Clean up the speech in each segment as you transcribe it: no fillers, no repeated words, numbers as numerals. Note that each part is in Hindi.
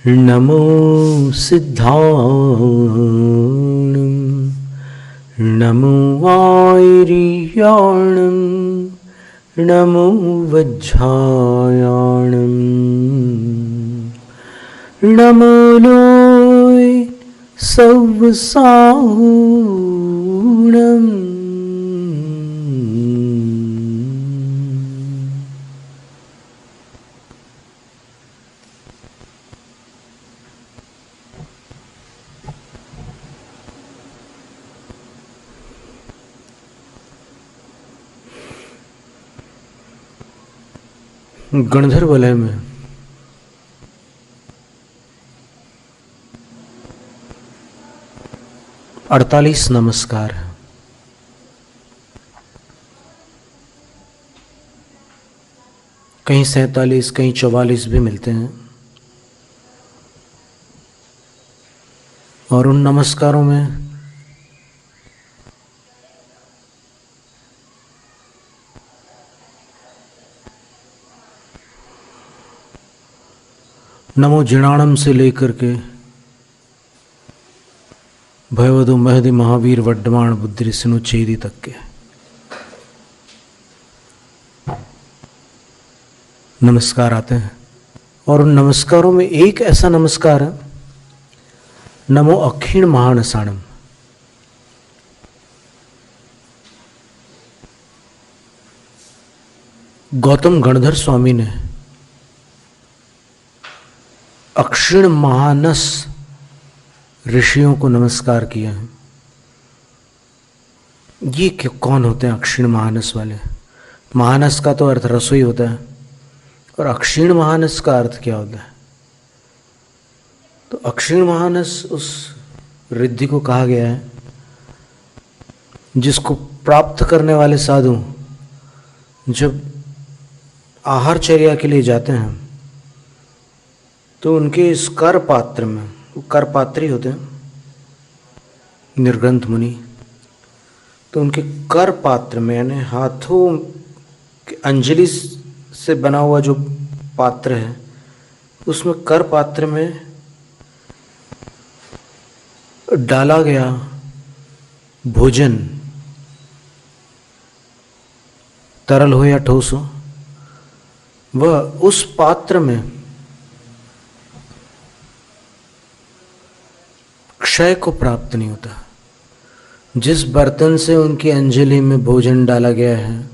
नमो सिद्धाणं नमो आयर्याणं नमो वज्रायाणं नमो लोय सवसाहुणम् गणधर वलय में अड़तालीस नमस्कार। कहीं 47 कहीं 44 भी मिलते हैं। और उन नमस्कारों में नमो जिणाणम से लेकर के भयवदो महदि महावीर वड्डमाण बुद्धि सिनुच्छेदी तक के नमस्कार आते हैं। और उन नमस्कारों में एक ऐसा नमस्कार है, नमो अक्षीण महानसाणम। गौतम गणधर स्वामी ने अक्षीण महानस ऋषियों को नमस्कार किया है। ये कौन होते हैं अक्षीण महानस वाले? महानस का तो अर्थ रसोई होता है, और अक्षीण महानस का अर्थ क्या होता है? तो अक्षीण महानस उस रिद्धि को कहा गया है जिसको प्राप्त करने वाले साधु जब आहारचर्या के लिए जाते हैं तो उनके इस कर पात्र में, कर पात्री होते हैं निर्ग्रंथ मुनि, तो उनके कर पात्र में यानी हाथों के अंजलि से बना हुआ जो पात्र है उसमें कर पात्र में डाला गया भोजन, तरल हो या ठोस हो, वह उस पात्र में क्षय को प्राप्त नहीं होता। जिस बर्तन से उनकी अंजलि में भोजन डाला गया है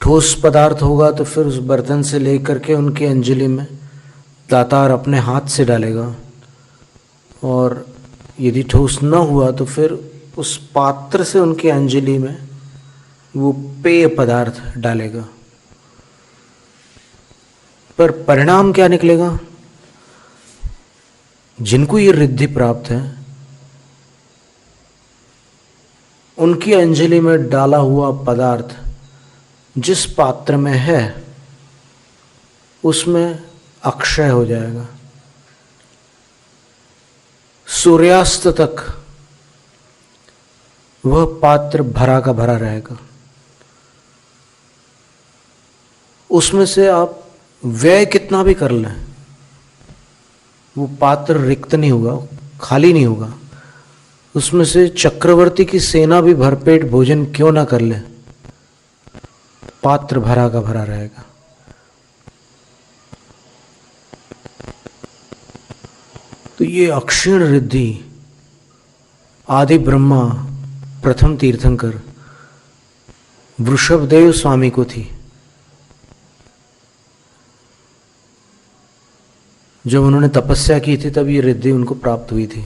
ठोस पदार्थ होगा तो फिर उस बर्तन से लेकर के उनकी अंजलि में दातार अपने हाथ से डालेगा, और यदि ठोस न हुआ तो फिर उस पात्र से उनकी अंजलि में वो पेय पदार्थ डालेगा। पर परिणाम क्या निकलेगा? जिनको ये रिद्धि प्राप्त है उनकी अंजलि में डाला हुआ पदार्थ जिस पात्र में है उसमें अक्षय हो जाएगा। सूर्यास्त तक वह पात्र भरा का भरा रहेगा। उसमें से आप व्यय कितना भी कर लें वो पात्र रिक्त नहीं होगा, खाली नहीं होगा। उसमें से चक्रवर्ती की सेना भी भरपेट भोजन क्यों ना कर ले, पात्र भरा का भरा रहेगा। तो ये अक्षीण रिद्धि आदि ब्रह्मा प्रथम तीर्थंकर वृषभदेव स्वामी को थी। जब उन्होंने तपस्या की थी तब ये रिद्धि उनको प्राप्त हुई थी।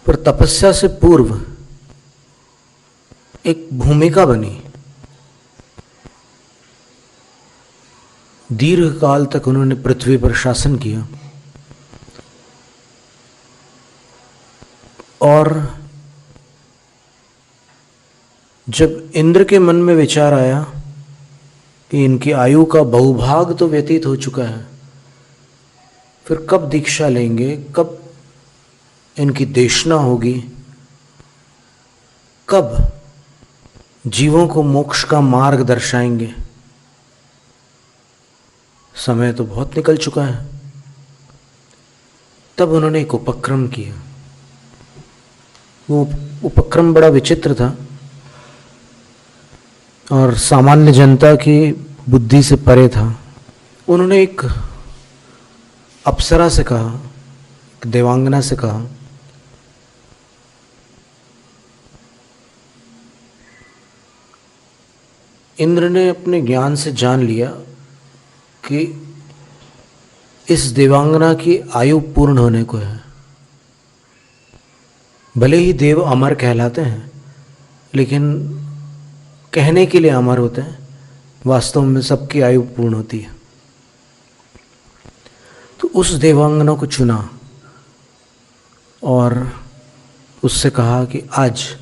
पर तपस्या से पूर्व एक भूमिका बनी। दीर्घ काल तक उन्होंने पृथ्वी पर शासन किया, और जब इंद्र के मन में विचार आया कि इनकी आयु का बहुभाग तो व्यतीत हो चुका है, फिर कब दीक्षा लेंगे, कब इनकी देशना होगी, कब जीवों को मोक्ष का मार्ग दर्शाएंगे, समय तो बहुत निकल चुका है। तब उन्होंने एक उपक्रम किया। वो उपक्रम बड़ा विचित्र था और सामान्य जनता की बुद्धि से परे था। उन्होंने एक अप्सरा से कहा, एक देवांगना से कहा, इंद्र ने अपने ज्ञान से जान लिया कि इस देवांगना की आयु पूर्ण होने को है। भले ही देव अमर कहलाते हैं, लेकिन कहने के लिए अमर होते हैं, वास्तव में सबकी आयु पूर्ण होती है। तो उस देवांगना को चुना और उससे कहा कि आज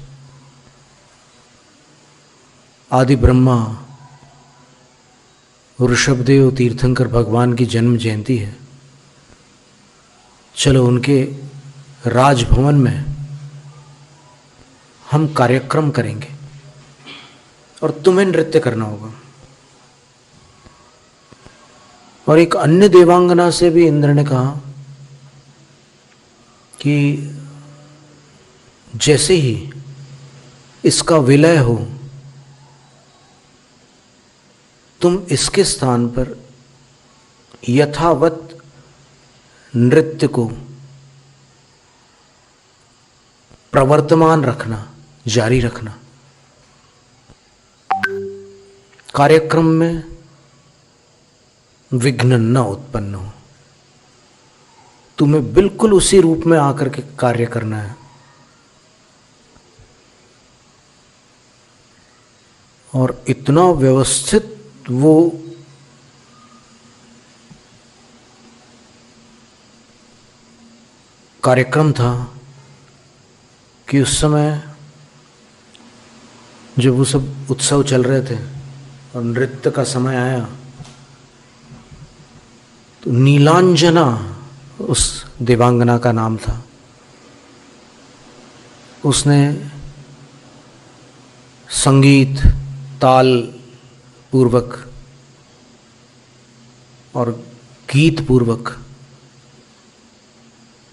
आदि ब्रह्मा ऋषभदेव तीर्थंकर भगवान की जन्म जयंती है, चलो उनके राजभवन में हम कार्यक्रम करेंगे और तुम्हें नृत्य करना होगा। और एक अन्य देवांगना से भी इंद्र ने कहा कि जैसे ही इसका विलय हो, तुम इसके स्थान पर यथावत नृत्य को प्रवर्तमान रखना, जारी रखना। कार्यक्रम में विघ्न न उत्पन्न हो। तुम्हें बिल्कुल उसी रूप में आकर के कार्य करना है। और इतना व्यवस्थित वो कार्यक्रम था कि उस समय जब वो सब उत्सव चल रहे थे और नृत्य का समय आया, तो नीलांजना उस देवांगना का नाम था। उसने संगीत ताल पूर्वक और गीत पूर्वक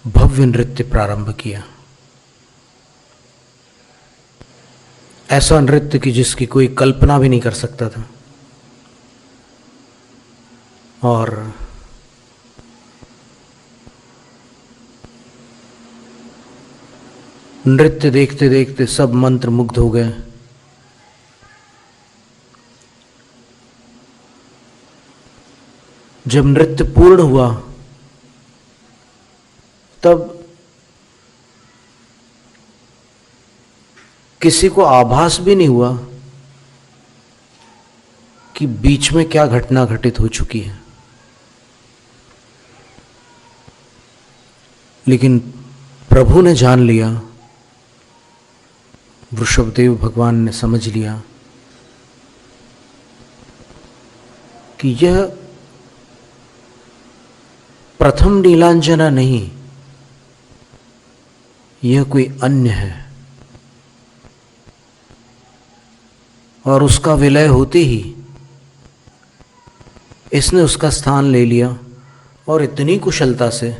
भव्य नृत्य प्रारंभ किया। ऐसा नृत्य की जिसकी कोई कल्पना भी नहीं कर सकता था। और नृत्य देखते देखते सब मंत्र मुग्ध हो गए। जब नृत्य पूर्ण हुआ तब किसी को आभास भी नहीं हुआ कि बीच में क्या घटना घटित हो चुकी है। लेकिन प्रभु ने जान लिया, वृषभदेव भगवान ने समझ लिया कि यह प्रथम नीलांजना नहीं, यह कोई अन्य है। और उसका विलय होते ही इसने उसका स्थान ले लिया और इतनी कुशलता से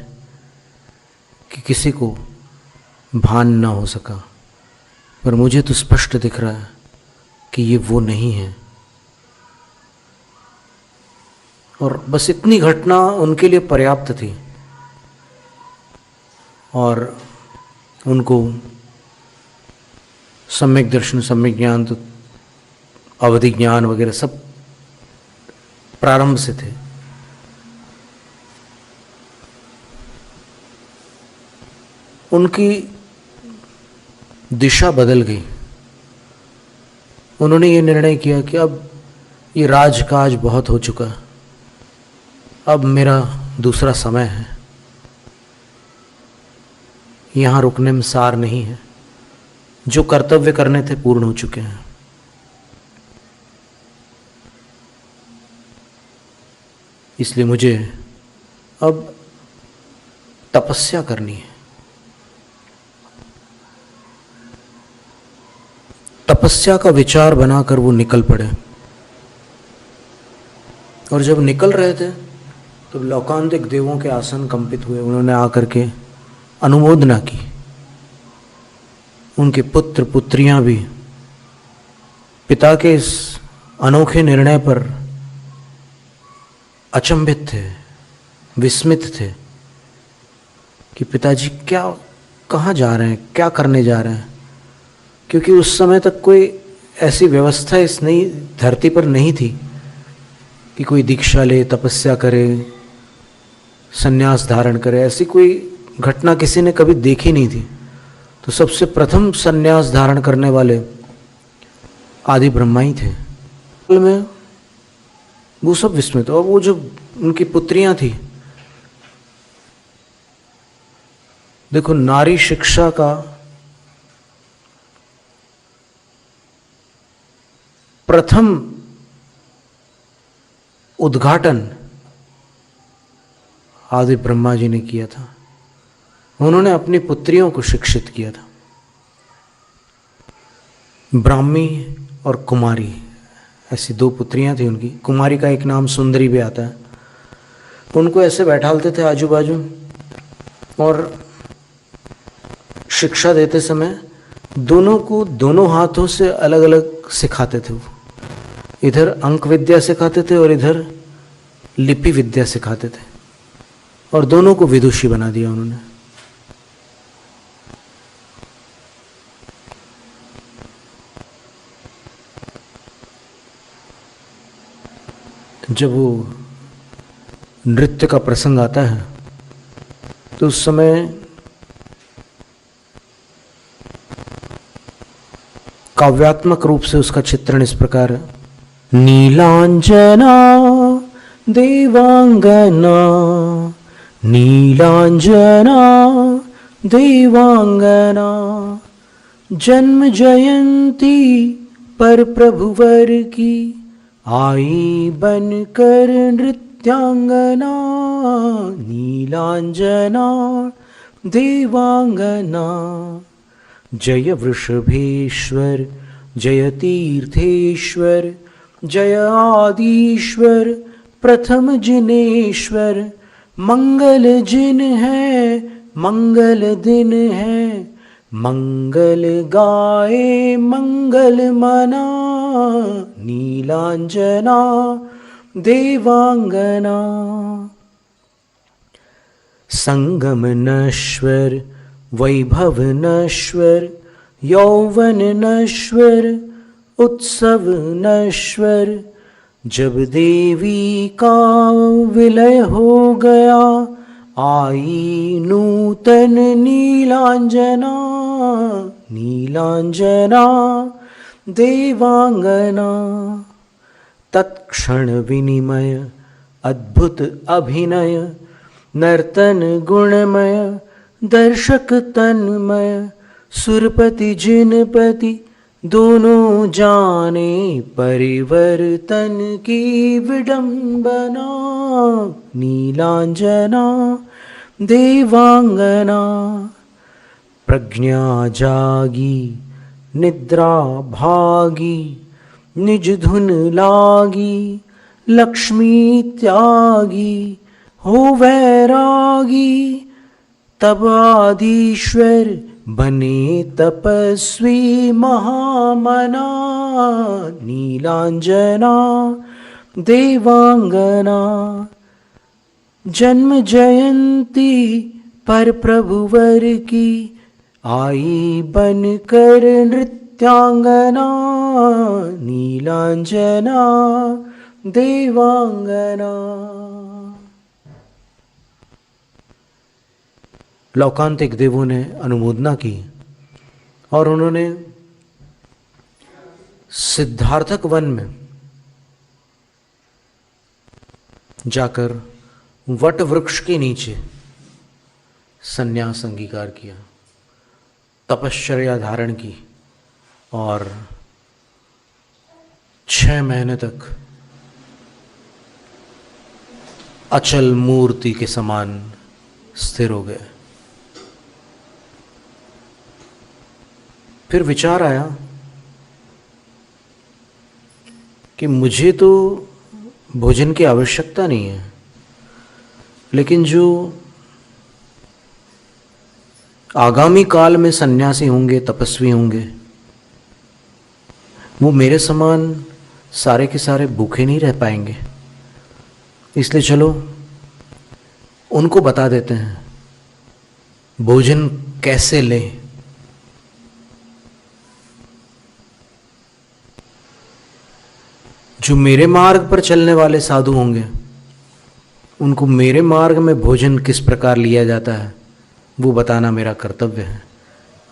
कि किसी को भान न हो सका। पर मुझे तो स्पष्ट दिख रहा है कि ये वो नहीं है। और बस इतनी घटना उनके लिए पर्याप्त थी और उनको सम्यक दर्शन, सम्यक ज्ञान, तो अवधि ज्ञान वगैरह सब प्रारंभ से थे। उनकी दिशा बदल गई। उन्होंने ये निर्णय किया कि अब ये राजकाज बहुत हो चुका है, अब मेरा दूसरा समय है, यहाँ रुकने में सार नहीं है। जो कर्तव्य करने थे पूर्ण हो चुके हैं। इसलिए मुझे अब तपस्या करनी है। तपस्या का विचार बनाकर वो निकल पड़े। और जब निकल रहे थे तो लौकांतिक देवों के आसन कंपित हुए, उन्होंने आकर के अनुमोदना की। उनके पुत्र पुत्रियां भी पिता के इस अनोखे निर्णय पर अचंभित थे, विस्मित थे कि पिताजी क्या, कहाँ जा रहे हैं, क्या करने जा रहे हैं। क्योंकि उस समय तक कोई ऐसी व्यवस्था इस नई धरती पर नहीं थी कि कोई दीक्षा ले, तपस्या करे, संन्यास धारण करे। ऐसी कोई घटना किसी ने कभी देखी नहीं थी। तो सबसे प्रथम संन्यास धारण करने वाले आदि ब्रह्मा ही थे। में वो सब विस्मित। और वो जो उनकी पुत्रियां थी, देखो नारी शिक्षा का प्रथम उद्घाटन आदि ब्रह्मा जी ने किया था। उन्होंने अपनी पुत्रियों को शिक्षित किया था। ब्राह्मी और कुमारी, ऐसी दो पुत्रियां थी उनकी। कुमारी का एक नाम सुंदरी भी आता है। उनको ऐसे बैठालते थे आजू बाजू और शिक्षा देते समय दोनों को दोनों हाथों से अलग अलग सिखाते थे। वो इधर अंक विद्या सिखाते थे और इधर लिपि विद्या सिखाते थे, और दोनों को विदुषी बना दिया उन्होंने। जब वो नृत्य का प्रसंग आता है तो उस समय काव्यात्मक रूप से उसका चित्रण इस प्रकार है। नीलांजना देवांगना, नीलांजना देवांगना, जन्म जयंती पर प्रभुवर की, आई बनकर नृत्यांगना। नीलांजना देवांगना, जय वृषभेश्वर, जय तीर्थेश्वर, जय आदिश्वर, प्रथम जिनेश्वर। मंगल जिन है, मंगल दिन है, मंगल गाए मंगल मना। नीलांजना देवांगना, संगम नश्वर, वैभव नश्वर, यौवन नश्वर, उत्सव नश्वर। जब देवी का विलय हो गया, आई नूतन नीलांजना। नीलांजना देवांगना, तत्क्षण विनिमय, अद्भुत अभिनय, नर्तन गुणमय, दर्शक तन्मय। सुरपति जिनपति दोनों जाने, परिवर्तन की विडंबना। नीलांजना देवांगना, प्रज्ञा जागी, निद्रा भागी, निज धुन लागी, लक्ष्मी त्यागी, हो वैरागी। तब आदिश्वर बने तपस्वी महामना। नीलांजना देवांगना, जन्म जयंती पर प्रभुवर की, आई बनकर नृत्यांगना। नीलांजना देवांगना। लौकांतिक देवों ने अनुमोदना की और उन्होंने सिद्धार्थक वन में जाकर वट वृक्ष के नीचे संन्यास अंगीकार किया, तपश्चर्या धारण की और 6 महीने तक अचल मूर्ति के समान स्थिर हो गए। फिर विचार आया कि मुझे तो भोजन की आवश्यकता नहीं है, लेकिन जो आगामी काल में सन्यासी होंगे, तपस्वी होंगे, वो मेरे समान सारे के सारे भूखे नहीं रह पाएंगे। इसलिए चलो उनको बता देते हैं भोजन कैसे लें। जो मेरे मार्ग पर चलने वाले साधु होंगे, उनको मेरे मार्ग में भोजन किस प्रकार लिया जाता है वो बताना मेरा कर्तव्य है।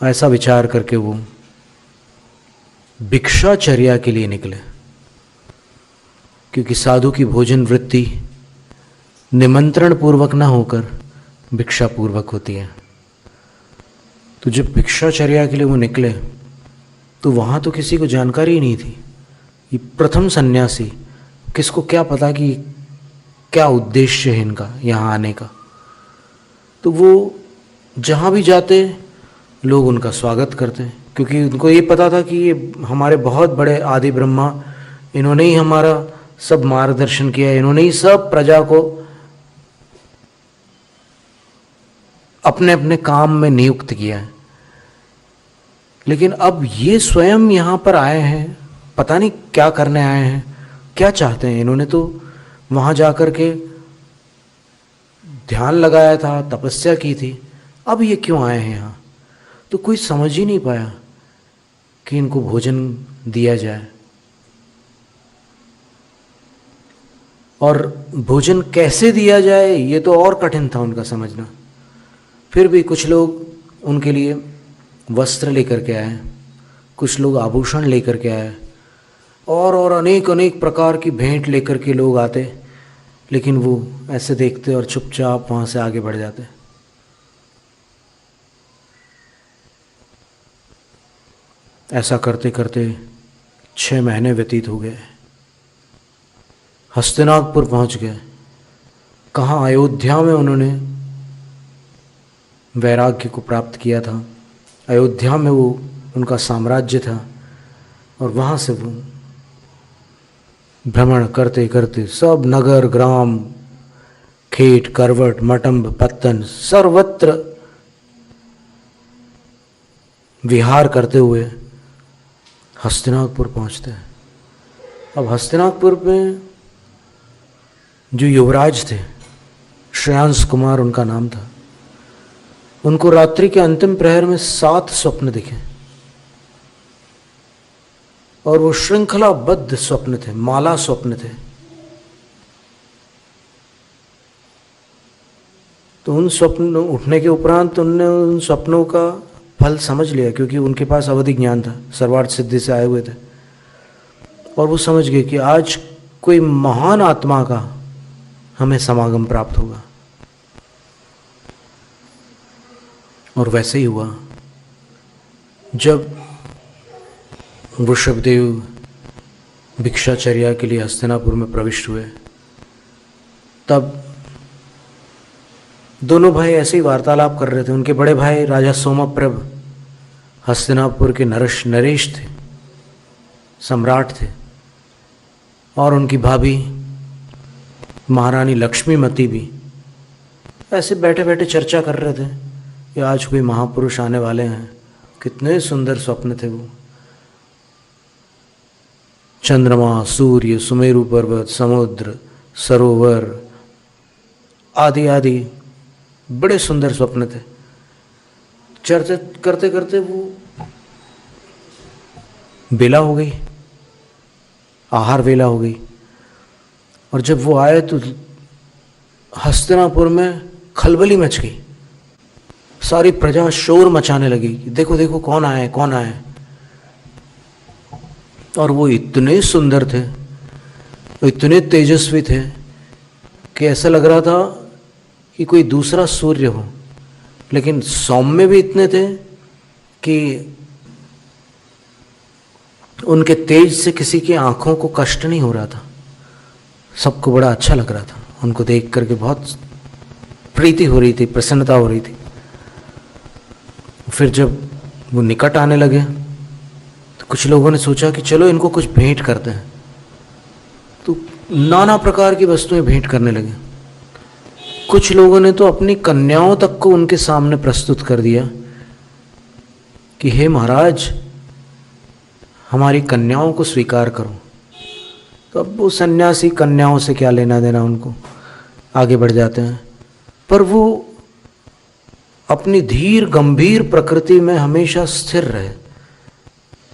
ऐसा विचार करके वो भिक्षाचर्या के लिए निकले, क्योंकि साधु की भोजन वृत्ति निमंत्रण पूर्वक ना होकर भिक्षा पूर्वक होती है। तो जब भिक्षाचर्या के लिए वो निकले तो वहाँ तो किसी को जानकारी ही नहीं थी। ये प्रथम सन्यासी, किसको क्या पता कि क्या उद्देश्य है इनका यहाँ आने का। तो वो जहाँ भी जाते लोग उनका स्वागत करते, क्योंकि उनको ये पता था कि ये हमारे बहुत बड़े आदि ब्रह्मा, इन्होंने ही हमारा सब मार्गदर्शन किया है, इन्होंने ही सब प्रजा को अपने अपने काम में नियुक्त किया है। लेकिन अब ये स्वयं यहाँ पर आए हैं, पता नहीं क्या करने आए हैं, क्या चाहते हैं। इन्होंने तो वहाँ जाकर के ध्यान लगाया था, तपस्या की थी, अब ये क्यों आए हैं यहाँ। तो कोई समझ ही नहीं पाया कि इनको भोजन दिया जाए, और भोजन कैसे दिया जाए ये तो और कठिन था उनका समझना। फिर भी कुछ लोग उनके लिए वस्त्र लेकर के आए, कुछ लोग आभूषण लेकर के आए, और अनेक अनेक प्रकार की भेंट लेकर के लोग आते। लेकिन वो ऐसे देखते और चुपचाप वहाँ से आगे बढ़ जाते। ऐसा करते करते 6 महीने व्यतीत हो गए। हस्तिनापुर पहुँच गए। कहाँ? अयोध्या में उन्होंने वैराग्य को प्राप्त किया था। अयोध्या में वो उनका साम्राज्य था, और वहाँ से वो भ्रमण करते करते सब नगर ग्राम, खेत करवट, मटम्ब पत्तन, सर्वत्र विहार करते हुए हस्तिनापुर पहुँचते हैं। अब हस्तिनापुर में जो युवराज थे, श्रेयांश कुमार उनका नाम था, उनको रात्रि के अंतिम प्रहर में 7 स्वप्न दिखे, और वो श्रृंखलाबद्ध स्वप्न थे, माला स्वप्न थे। तो उन स्वप्न उठने के उपरांत उनने उन स्वप्नों का फल समझ लिया, क्योंकि उनके पास अवधि ज्ञान था, सर्वार्थ सिद्धि से आए हुए थे, और वो समझ गए कि आज कोई महान आत्मा का हमें समागम प्राप्त होगा। और वैसे ही हुआ। जब वृषभदेव भिक्षाचर्या के लिए हस्तिनापुर में प्रविष्ट हुए, तब दोनों भाई ऐसे ही वार्तालाप कर रहे थे। उनके बड़े भाई राजा सोमप्रभ हस्तिनापुर के नरेश थे, सम्राट थे, और उनकी भाभी महारानी लक्ष्मीमती भी ऐसे बैठे बैठे चर्चा कर रहे थे कि आज कोई महापुरुष आने वाले हैं। कितने सुंदर स्वप्न थे वो। चंद्रमा, सूर्य, सुमेरु पर्वत, समुद्र, सरोवर आदि आदि बड़े सुंदर स्वप्न थे। चर्चा करते करते वो बेला हो गई, आहार वेला हो गई, और जब वो आए तो हस्तिनापुर में खलबली मच गई। सारी प्रजा शोर मचाने लगी, देखो देखो कौन आए कौन आए। और वो इतने सुंदर थे, इतने तेजस्वी थे कि ऐसा लग रहा था कि कोई दूसरा सूर्य हो। लेकिन सौम्य भी इतने थे कि उनके तेज से किसी की आंखों को कष्ट नहीं हो रहा था। सबको बड़ा अच्छा लग रहा था, उनको देख करके बहुत प्रीति हो रही थी, प्रसन्नता हो रही थी। फिर जब वो निकट आने लगे तो कुछ लोगों ने सोचा कि चलो इनको कुछ भेंट करते हैं। तो नाना प्रकार की वस्तुएं भेंट करने लगे। कुछ लोगों ने तो अपनी कन्याओं तक को उनके सामने प्रस्तुत कर दिया कि हे महाराज, हमारी कन्याओं को स्वीकार करो। तो अब वो सन्यासी कन्याओं से क्या लेना देना, उनको आगे बढ़ जाते हैं। पर वो अपनी धीर गंभीर प्रकृति में हमेशा स्थिर रहे।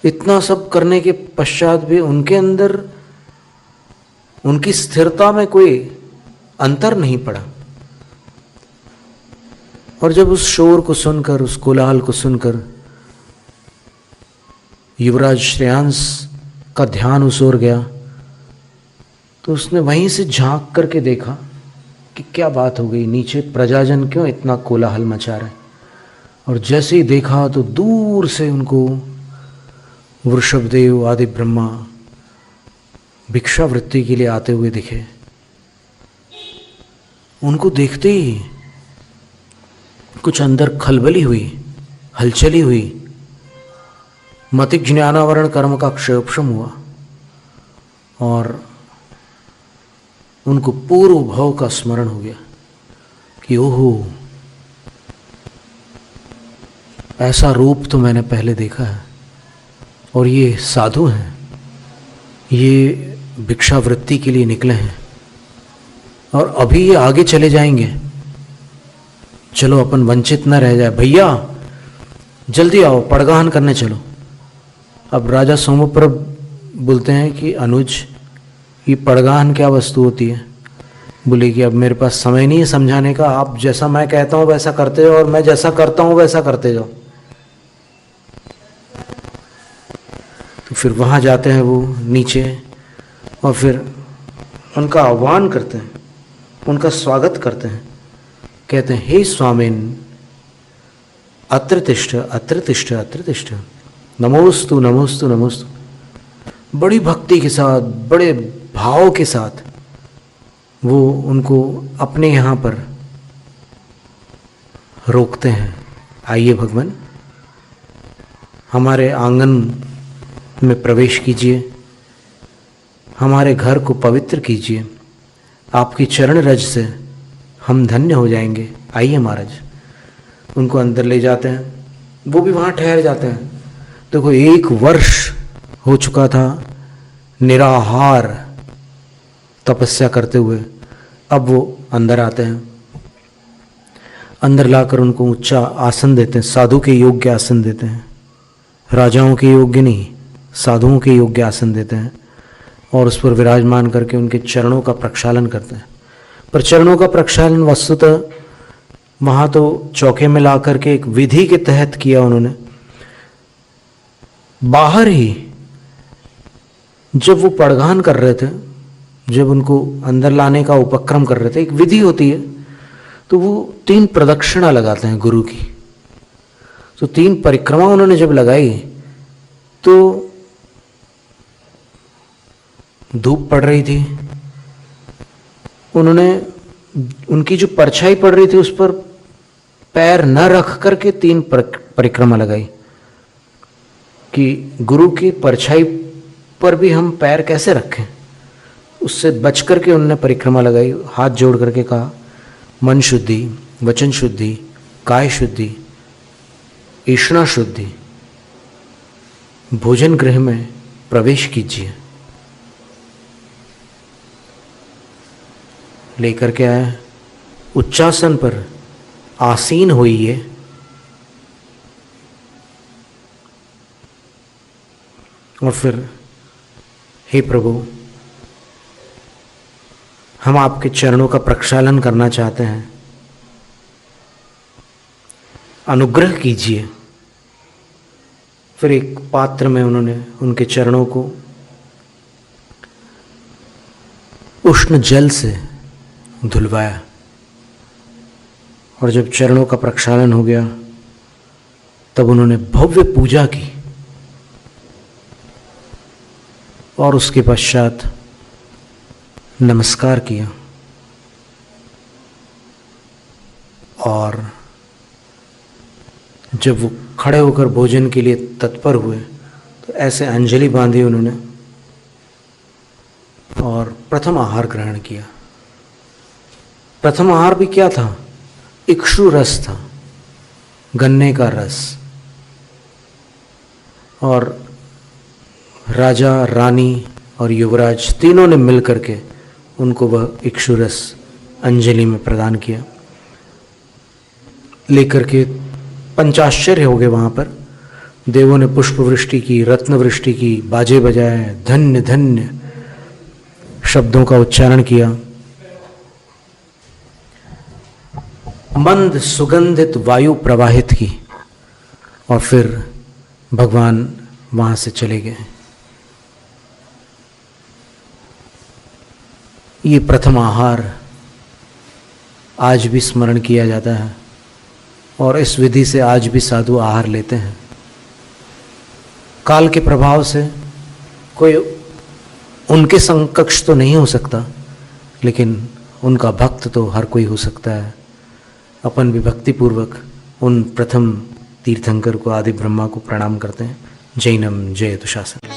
इतना सब करने के पश्चात भी उनके अंदर उनकी स्थिरता में कोई अंतर नहीं पड़ा। और जब उस शोर को सुनकर, उस कोलाहल को सुनकर युवराज श्रेयांश का ध्यान उस ओर गया, तो उसने वहीं से झांक करके देखा कि क्या बात हो गई, नीचे प्रजाजन क्यों इतना कोलाहल मचा रहे। और जैसे ही देखा तो दूर से उनको वृषभदेव आदि ब्रह्मा भिक्षावृत्ति के लिए आते हुए दिखे। उनको देखते ही कुछ अंदर खलबली हुई, हलचली हुई, मतिक ज्ञानावरण कर्म का क्षयोपशम हुआ और उनको पूर्व भाव का स्मरण हो गया कि ओहो, ऐसा रूप तो मैंने पहले देखा है और ये साधु हैं, ये भिक्षावृत्ति के लिए निकले हैं और अभी ये आगे चले जाएंगे। चलो अपन वंचित न रह जाए। भैया जल्दी आओ, पड़गाहन करने चलो। अब राजा सोमप्रभ बोलते हैं कि अनुज, ये पड़गाहन क्या वस्तु होती है? बोले कि अब मेरे पास समय नहीं है समझाने का, आप जैसा मैं कहता हूँ वैसा करते जाओ और मैं जैसा करता हूँ वैसा करते जाओ। तो फिर वहाँ जाते हैं वो नीचे और फिर उनका आह्वान करते हैं, उनका स्वागत करते हैं। कहते हैं, हे स्वामिन, अत्र तिष्ठ, अत्र तिष्ठ, अत्र तिष्ठ, नमोस्तु नमोस्तु नमोस्तु। बड़ी भक्ति के साथ, बड़े भाव के साथ वो उनको अपने यहाँ पर रोकते हैं। आइए भगवान, हमारे आंगन में प्रवेश कीजिए, हमारे घर को पवित्र कीजिए, आपकी चरण रज से हम धन्य हो जाएंगे। आइए महाराज। उनको अंदर ले जाते हैं, वो भी वहाँ ठहर जाते हैं। देखो, 1 वर्ष हो चुका था निराहार तपस्या करते हुए। अब वो अंदर आते हैं, अंदर लाकर उनको ऊंचा आसन देते हैं, साधु के योग्य आसन देते हैं, राजाओं के योग्य नहीं, साधुओं के योग्य आसन देते हैं और उस पर विराजमान करके उनके चरणों का प्रक्षालन करते हैं। पर चरणों का प्रक्षालन वस्तुतः वहाँ तो चौके में ला करके एक विधि के तहत किया उन्होंने। बाहर ही जब वो पड़गाहन कर रहे थे, जब उनको अंदर लाने का उपक्रम कर रहे थे, एक विधि होती है, तो वो 3 प्रदक्षिणा लगाते हैं गुरु की। तो 3 परिक्रमा उन्होंने जब लगाई तो धूप पड़ रही थी, उन्होंने उनकी जो परछाई पड़ रही थी उस पर पैर न रख करके 3 परिक्रमा लगाई कि गुरु की परछाई पर भी हम पैर कैसे रखें, उससे बच करके उन्होंने परिक्रमा लगाई। हाथ जोड़ करके कहा, मन शुद्धि, वचन शुद्धि, काय शुद्धि, ईष्णा शुद्धि, भोजन गृह में प्रवेश कीजिए। लेकर के आए, उच्चासन पर आसीन होइए। और फिर, हे प्रभु, हम आपके चरणों का प्रक्षालन करना चाहते हैं, अनुग्रह कीजिए। फिर एक पात्र में उन्होंने उनके चरणों को उष्ण जल से धुलवाया और जब चरणों का प्रक्षालन हो गया तब उन्होंने भव्य पूजा की और उसके पश्चात नमस्कार किया और जब वो खड़े होकर भोजन के लिए तत्पर हुए तो ऐसे अंजलि बांधी उन्होंने और प्रथम आहार ग्रहण किया। प्रथम आहार भी क्या था? इक्षु रस था, गन्ने का रस। और राजा, रानी और युवराज तीनों ने मिल करके उनको वह इक्षु रस अंजलि में प्रदान किया। लेकर के पंचाश्चर्य हो गए। वहाँ पर देवों ने पुष्प वृष्टि की, रत्न वृष्टि की, बाजे बजाए, धन्य धन्य शब्दों का उच्चारण किया। मंद सुगंधित वायु प्रवाहित की और फिर भगवान वहाँ से चले गए। ये प्रथम आहार आज भी स्मरण किया जाता है और इस विधि से आज भी साधु आहार लेते हैं। काल के प्रभाव से कोई उनके समकक्ष तो नहीं हो सकता, लेकिन उनका भक्त तो हर कोई हो सकता है। अपन भी भक्तिपूर्वक उन प्रथम तीर्थंकर को, आदि ब्रह्मा को प्रणाम करते हैं। जैनम जयतु शासन।